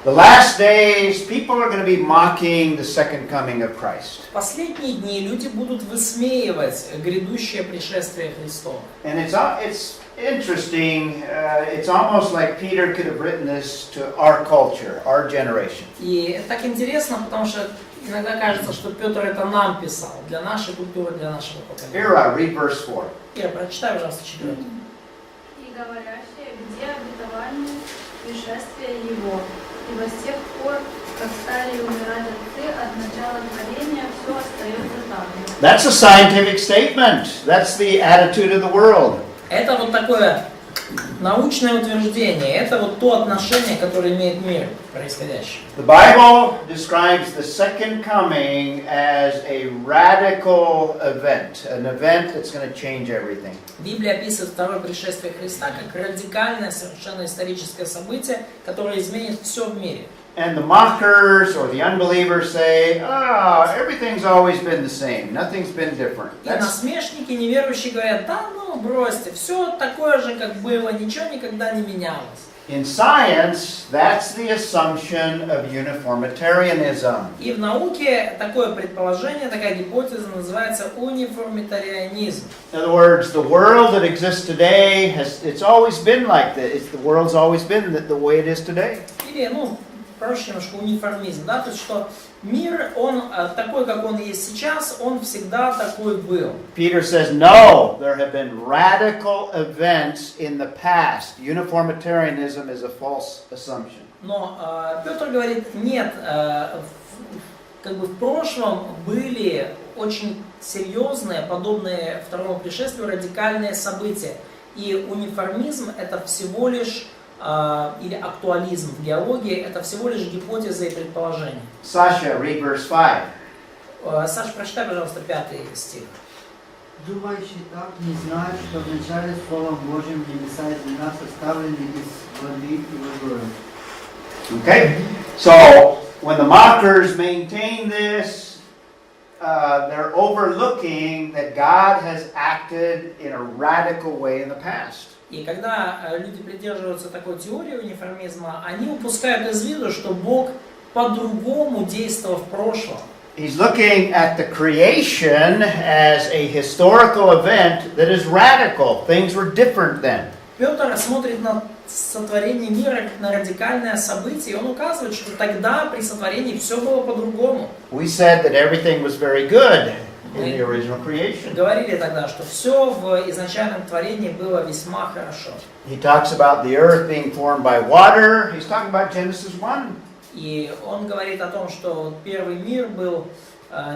The last days, people are going to be mocking the second coming of Christ. В последние дни люди будут высмеивать грядущее пришествие Христова. And it's interesting. It's almost like Peter could have written this to our culture, our generation. И так интересно, потому что иногда кажется, что Петр это нам писал, для нашей культуры, для нашего поколения. Ira, read verse 4. Ира, прочитай, пожалуйста, 4. И говорящие, где обетование пришествия Его, ибо с тех пор, как стали умирать отцы, от начала творения все остается так же. That's a scientific statement. That's the attitude of the world. Это вот такое Научное утверждение – это вот то отношение, которое имеет мир к происходящему. The Bible describes the second coming as a radical event, an event that's going to change everything. Библия описывает второе пришествие Христа как радикальное, совершенно историческое событие, которое изменит все в мире. And the mockers or the unbelievers say, everything's always been the same. Nothing's been different. И насмешники, неверующие говорят, да ну бросьте, все такое же, как было, ничего никогда не менялось. In science, that's the assumption of uniformitarianism. И в науке такое предположение, такая гипотеза называется униформитарианизм. In other words, the world that exists today, it's always been like this. The world's always been the way it is today. Или, проще немножко униформизм, да, то есть что мир, он такой, как он есть сейчас, он всегда такой был. Peter says, no, there have been radical events in the past. Uniformitarianism is a false assumption. Но Петр говорит, нет, как бы в прошлом были очень серьезные, подобные второму пришествию, радикальные события. И униформизм это всего лишь или актуализм в геологии, это всего лишь гипотеза и предположение. Sasha, read verse 5. Саша, прочитай, пожалуйста, 5 стих. Думающие так не знают, что вначале Словом Божьим небеса и земля составлены из воды и водой. Okay? So, when the mockers maintain this, they're overlooking that God has acted in a radical way in the past. И когда люди придерживаются такой теории униформизма, они упускают из виду, что Бог по-другому действовал в прошлом. He's looking at the creation as a historical event that is radical. Things were different then. Петр смотрит на сотворение мира как на радикальное событие, и он указывает, что тогда при сотворении все было по-другому. We said that everything was very good in the original creation. Говорили тогда, что все в изначальном творении было весьма хорошо. He talks about the earth being formed by water. He's talking about Genesis 1. И он говорит о том, что первый мир был,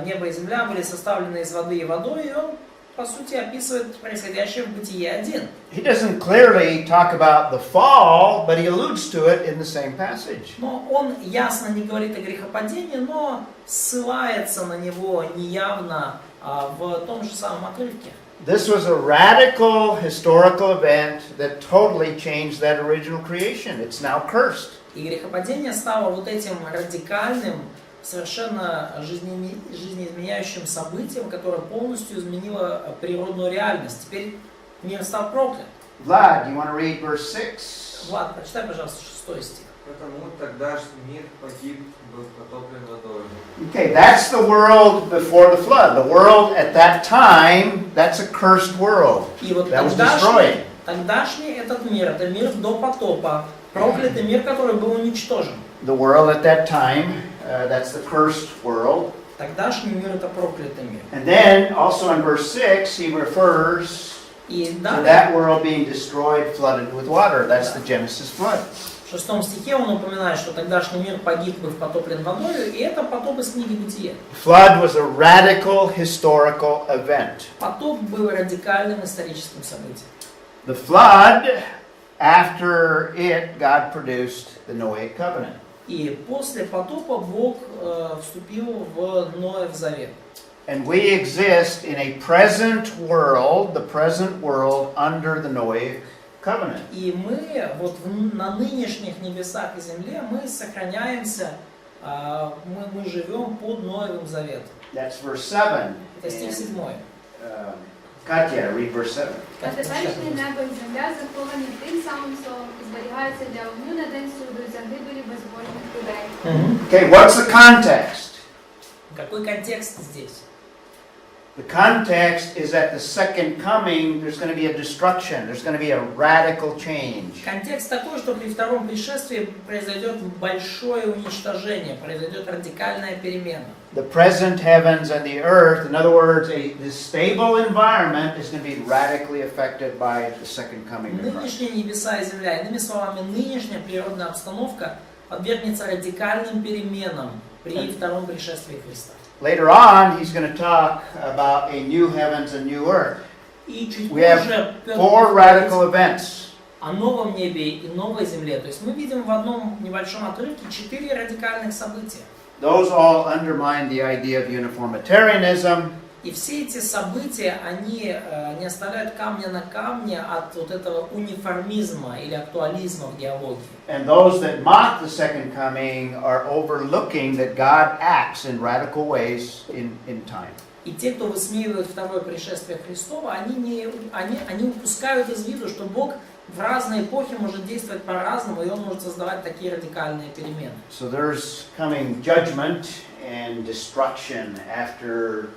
небо и земля были составлены из воды и водой, и он, по сути, описывает происходящее в Бытие 1. He doesn't clearly talk about the fall, but he alludes to it in the same passage. Но он ясно не говорит о грехопадении, но ссылается на него неявно в том же самом отрывке. This was a radical historical event that totally changed that original creation. It's now cursed. И грехопадение стало вот этим радикальным, совершенно жизнеизменяющим событием, которое полностью изменило природную реальность. Теперь мир стал проклят. Vlad, you want to read verse 6? Влад, прочитай, пожалуйста, 6 стих. Потому тогдашний мир погиб, был потоплен водой. Okay, that's the world before the flood. The world at that time, that's a cursed world. И вот That was destroyed. тогдашний этот мир, это мир до потопа, проклятый мир, который был уничтожен. The world at that time, that's the cursed world. Тогдашний мир это проклятый мир. And then, also in verse 6, he refers И to далее, that world being destroyed, flooded with water. That's the Genesis flood. в 6 стихе он упоминает, что тогдашний мир погиб, был потоплен водой, и это потоп из книги Бытия. Flood was a radical historical event. Потоп был радикальным историческим событием. The flood, after it, God produced the Noahic covenant. И после потопа Бог вступил в Ноев завет. And we exist in a present world, the present world under the Noahic covenant. И мы вот на нынешних небесах и земле мы сохраняемся, мы живем под Ноевым заветом. That's verse 7. Это стих 7. Katya, read verse 7. А теперішнє небо і земля заховані тим самим словом і зберігаються для огню на день суду і загибелі безбожних людей. Okay, what's the context? Какой контекст здесь? The context is at the second coming, there's going to be a destruction. There's going to be a radical change. Контекст такой, что при втором пришествии произойдет большое уничтожение, произойдет радикальная перемена. The present heavens and the earth, in other words, the stable environment is going to be radically affected by the second coming of Christ. Нынешние небеса и земля, иными словами, нынешняя природная обстановка подвергнется радикальным переменам при втором пришествии Христа. Later on, he's going to talk about a new heavens and new earth. И чуть We have позже Петр four будет radical events. о новом небе и новой земле. То есть мы видим в одном небольшом отрывке 4 радикальных события. Those all undermine the idea of uniformitarianism. И все эти события, они не оставляют камня на камне от вот этого униформизма или актуализма в диалоге. And those that mock the second coming are overlooking that God acts in radical ways in time. И те, кто высмеивают второе пришествие Христова, они упускают из виду, что Бог в разные эпохи может действовать по-разному, и Он может создавать такие радикальные перемены. So there's coming judgment and destruction after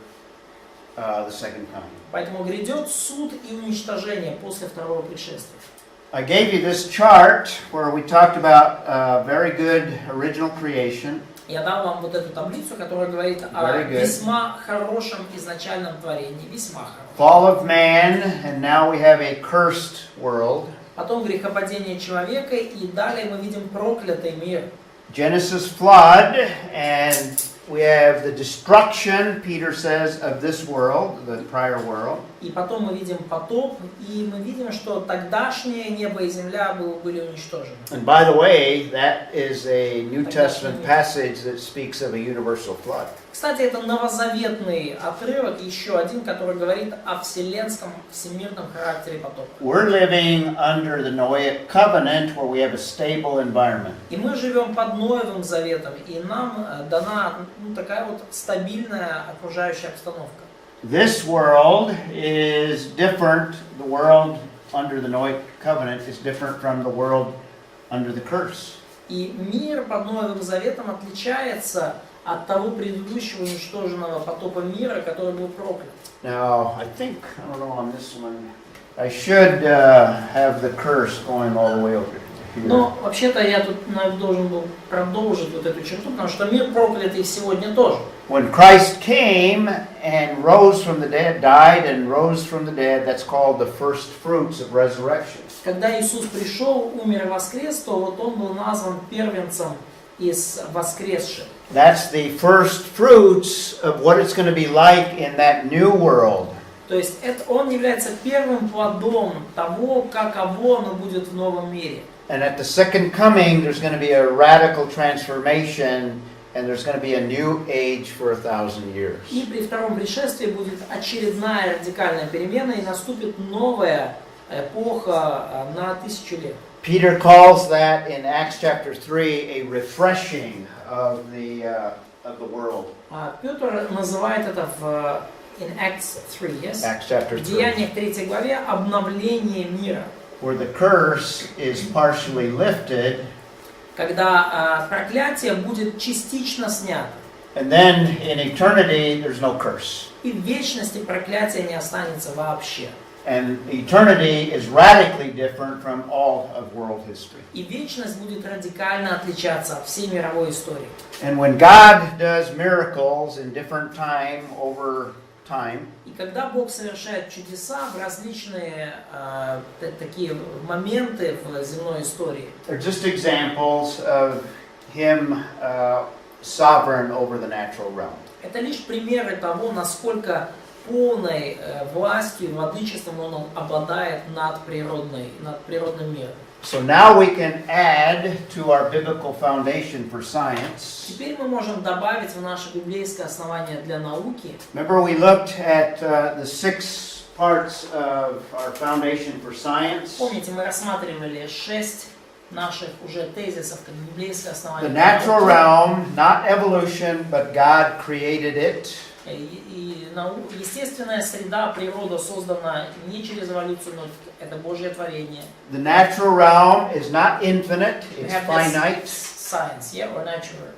the second coming. Поэтому грядет суд и уничтожение после второго пришествия. I gave you this chart where we talked about very good original creation. Я дал вам вот эту таблицу, которая говорит о весьма хорошем изначальном творении, весьма хорошем. Fall of man, and now we have a cursed world. Потом грехопадение человека, и далее мы видим проклятый мир. Genesis flood, and we have the destruction, Peter says, of this world, the prior world. И потом мы видим потоп, и мы видим, что тогдашнее небо и земля были уничтожены. And by the way, that is a New Testament passage that speaks of a universal flood. Кстати, это новозаветный отрывок, еще один, который говорит о вселенском, всемирном характере потопа. We're living under the Noahic covenant where we have a stable environment. И мы живем под Ноевым заветом, и нам дана такая вот стабильная окружающая обстановка. This world is different. The world under the Noahic covenant is different from the world under the curse. И мир под Новым Заветом отличается от того предыдущего уничтоженного потопа мира, который был проклят. Now, I don't know on this one, I should have the curse going all the way over here. Но вообще-то я тут должен был продолжить вот эту черту, потому что мир проклятый сегодня тоже. When Christ came and rose from the dead, died and rose from the dead, that's called the first fruits of resurrection. Когда Иисус пришел, умер и воскрес, то вот Он был назван первенцем из воскресших. That's the first fruits of what it's going to be like in that new world. То есть Он является первым плодом того, каково оно будет в новом мире. And at the second coming, there's going to be a radical transformation, and there's going to be a new age for 1,000 years. И при втором пришествии будет очередная радикальная перемена, и наступит новая эпоха на 1000 лет. Peter calls that in Acts chapter 3 a refreshing of the world. Петр называет это in Acts 3, yes? Acts chapter В 3. Деяниях 3 главе обновление мира. Where the curse is partially lifted, Когда проклятие будет частично снято. and then in eternity there's no curse. И в вечности проклятие не останется вообще. And eternity is radically different from all of world history. И вечность будет радикально отличаться от всей мировой истории. And when God does miracles in different time over time, И когда Бог совершает чудеса в различные такие моменты в земной истории, they're just examples of Him sovereign over the natural realm. это лишь примеры того, насколько полной властью и владычеством Он обладает над природным миром. So now we can add to our biblical foundation for science. Теперь мы можем добавить в наше библейское основание для науки. Remember we looked at the 6 parts of our foundation for science. Помните, мы рассматривали 6 наших уже тезисов как библейское основание. The для natural науки. realm, not evolution, but God created it. Естественная среда, природа создана не через эволюцию, но это Божье творение. The natural realm is not infinite, it's finite. Science, yeah, or natural.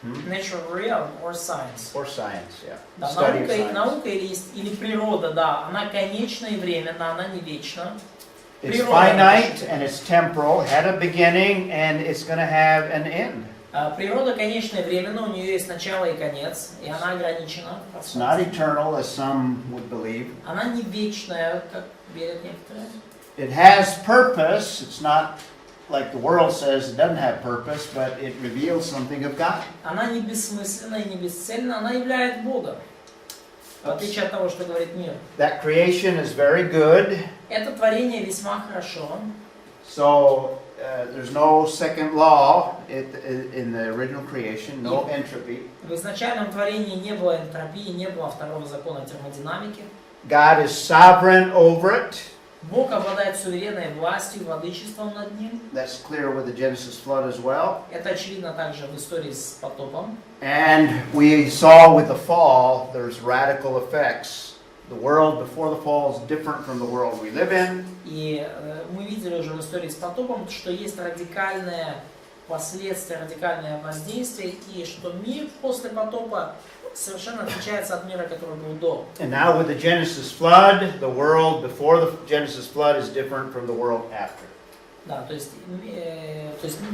Natural realm or science. Or science, yeah. Да, Study of science. наука или природа, да, она конечна и временна, она не вечна. It's finite and it's temporal, had a beginning and it's going to have an end. Природа конечна и временна, у нее есть начало и конец, и она ограничена. It's not eternal, as some would believe. Она не вечная, как верят некоторые. It has purpose. It's not like the world says it doesn't have purpose, but it reveals something of God. Она не бессмысленна и не бесцельна, она являет Бога. В отличие от того, что говорит мир. That creation is very good. Это творение весьма хорошо. So there's no second law in the original creation, no entropy. В изначальном творении не было энтропии, не было второго закона термодинамики. God is sovereign over it. Бог обладает суверенной властью, владычеством над ним. That's clear with the Genesis flood as well. Это очевидно также в истории с потопом. And we saw with the fall, there's radical effects. The world before the fall is different from the world we live in. И мы видели уже в истории с потопом, что есть радикальное последствие, радикальное воздействие, и что мир после потопа совершенно отличается от мира, который был до. And now with the Genesis flood, the world before the Genesis flood is different from the world after. Да, то есть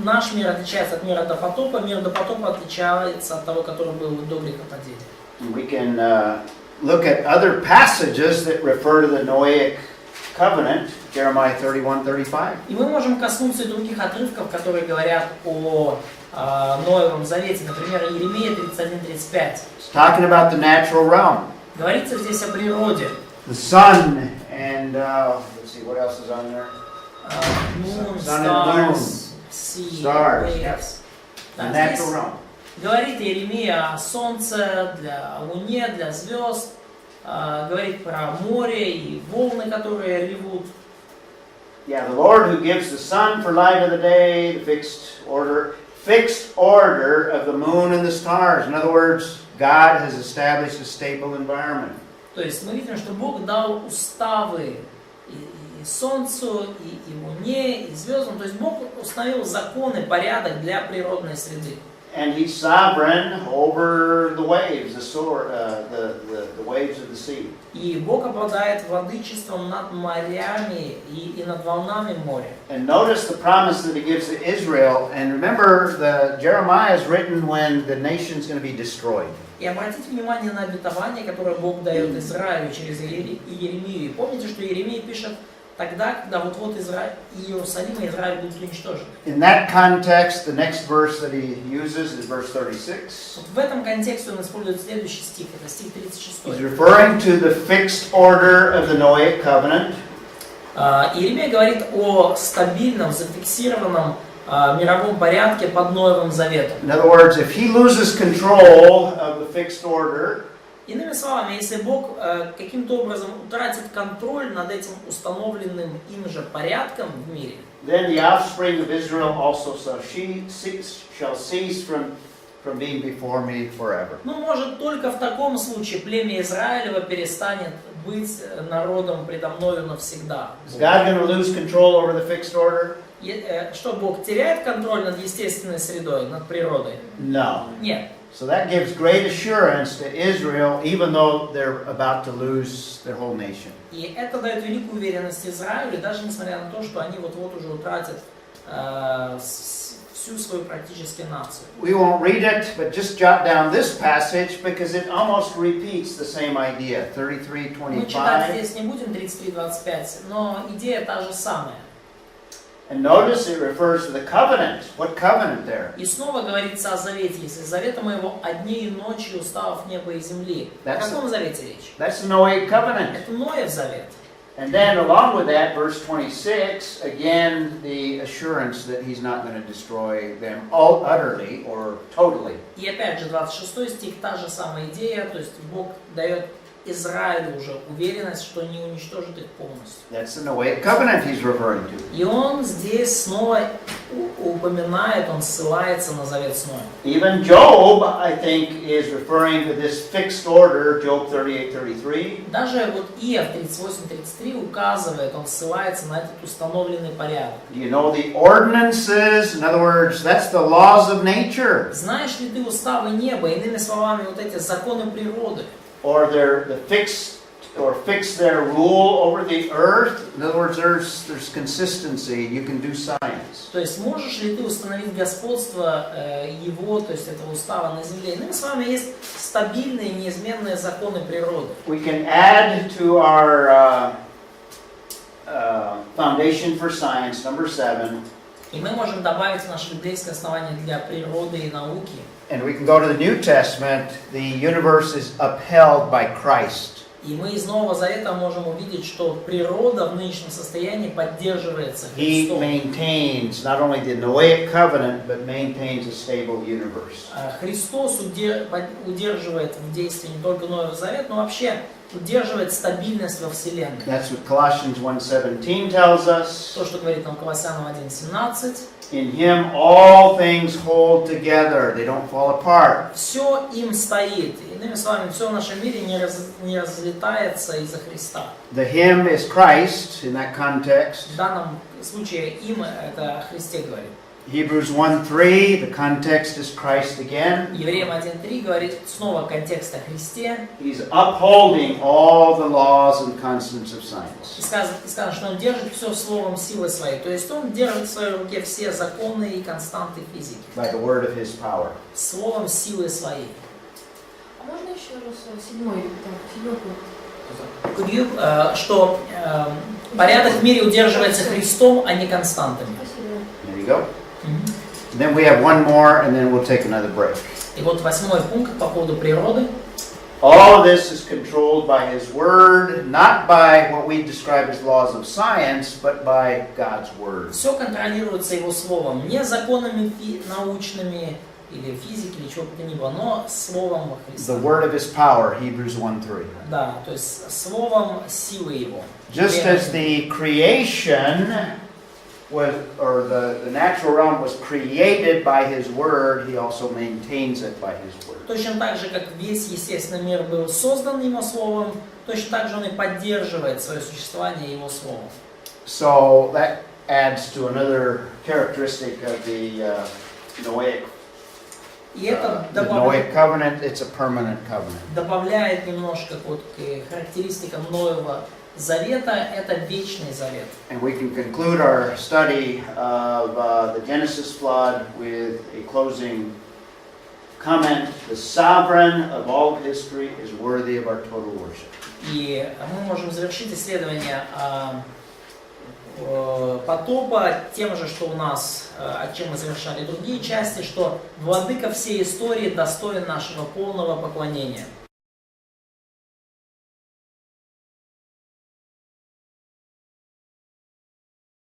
наш мир отличается от мира до потопа, мир до потопа отличается от того, который был до грехопадения. We can look at other passages that refer to the Noahic covenant, Jeremiah 31:35. И мы можем коснуться и других отрывков, которые говорят о Ноевом Завете, например, Иеремия 31:35. It's talking about the natural realm, Говорится здесь о природе. the sun, and let's see what else is on there. Moon, Sun and moon. stars, sea, Stars, waves. yes. The Да, natural здесь realm. говорит Иеремия о солнце, о луне, для звезд, говорит про море и волны, которые ревут. Yeah, the Lord who gives the sun for light of the day, the fixed order of the moon and the stars. In other words, God has established a stable environment. То есть мы видим, что Бог дал уставы и солнцу, и луне, и звездам. То есть Бог установил законы, порядок для природной среды. And He's sovereign over the waves, the waves of the sea. И Бог обладает владычеством над морями и над волнами моря. And notice the promise that He gives to Israel. And remember, Jeremiah is written when the nation's going to be destroyed. И обратите внимание на обетование, которое Бог дает Израилю через Иеремию. И помните, что Иеремия пишет тогда, когда вот-вот Иерусалим и Израиль будут уничтожены. In that context, the next verse that he uses is verse 36. Вот в этом контексте он использует следующий стих, это стих 36. He's referring to the fixed order of the Noahic covenant. Иеремия говорит о стабильном, зафиксированном мировом порядке под Новым Заветом. In other words, if he loses control of the fixed order, Иными словами, если Бог каким-то образом утратит контроль над этим установленным им же порядком в мире, then the offspring of Israel also shall cease from being before me forever. ну, может, только в таком случае племя Израилева перестанет быть народом предо мною навсегда. Is God going to lose control over the fixed order? Что, Бог теряет контроль над естественной средой, над природой? No. Нет. So that gives great assurance to Israel, even though they're about to lose their whole nation. И это дает великую уверенность Израилю, даже несмотря на то, что они вот-вот уже утратят всю свою практически нацию. We won't read it, but just jot down this passage because it almost repeats the same idea. Мы читать 33:25. здесь не будем 33:25, но идея та же самая. And notice it refers to the covenant. What covenant there? И снова говорится о завете. Если завета моего о дне и ночи, уставов неба и земли. О каком завете речь? That's the Noahic covenant. Это Ноев завет. And then along with that, verse 26, again, the assurance that he's not going to destroy them utterly or totally. И опять же, 26 стих, та же самая идея, то есть Бог дает Израилю уже уверенность, что не уничтожит их полностью. That's the Noahic covenant he's referring to. И он здесь снова упоминает, он ссылается на завет с Ноем. Even Job, I think, is referring to this fixed order, Job 38:33. Даже вот Иов 38:33 указывает, он ссылается на этот установленный порядок. Do you know the ordinances? In other words, that's the laws of nature. Знаешь ли ты уставы неба, иными словами, вот эти законы природы? Or fix their rule over the earth. In other words, there's consistency. You can do science. То есть можешь ли ты установить господство его, то есть этого устава на земле? Иными словами, есть стабильные, неизменные законы природы. We can add to our foundation for science, number 7. И мы можем добавить в наше библейское основание для природы и науки. And we can go to the New Testament. The universe is upheld by Christ. И мы из Нового Завета можем увидеть, что природа в нынешнем состоянии поддерживается He Христом. maintains not only the Noahic covenant, but maintains a stable universe. Христос удерживает в действии не только Новый Завет, но вообще удерживает стабильность во Вселенной. That's what Colossians 1:17 tells us. То, что говорит нам Колоссянам 1:17. In Him all things hold together; they don't fall apart. Все им стоит. Иными словами, все в нашем мире не разлетается из-за Христа. The Him is Christ in that context. В данном случае им это о Христе говорит. Hebrews 1:3, the context is Christ again. Евреям 1:3 говорит снова контекст о Христе. He's upholding all the laws and constants of И science. сказано, что он держит все словом силы своей. То есть он держит в своей руке все законы и константы физики. By the word of His power. Словом силы своей. А можно еще раз седьмой пункт? Что порядок в мире удерживается Христом, а не константами. Спасибо. There you go. And then we have one more, and then we'll take another break. И вот 8 пункт по поводу природы. All of this is controlled by His Word, not by what we describe as laws of science, but by God's Word. Все контролируется Его Словом, не законами научными или физики, или чего бы то ни было, но Словом Христа. The Word of His power, Hebrews 1:3. Да, то есть Словом силы Его. Just as the creation was, or the natural realm was created by His Word, He also maintains it by His Word. Точно так же, как весь естественный мир был создан Его Словом, точно так же Он и поддерживает свое существование Его Словом. So that adds to another characteristic of the Noahic. И это The Noahic covenant, it's a permanent covenant. добавляет немножко вот к характеристикам Нового Завета, это вечный завет. And we can conclude our study of the Genesis flood with a closing comment. The sovereign of all history is worthy of our total worship. И мы можем завершить исследование потопа тем же, что у нас, чем мы завершали другие части, что владыка всей истории достоин нашего полного поклонения.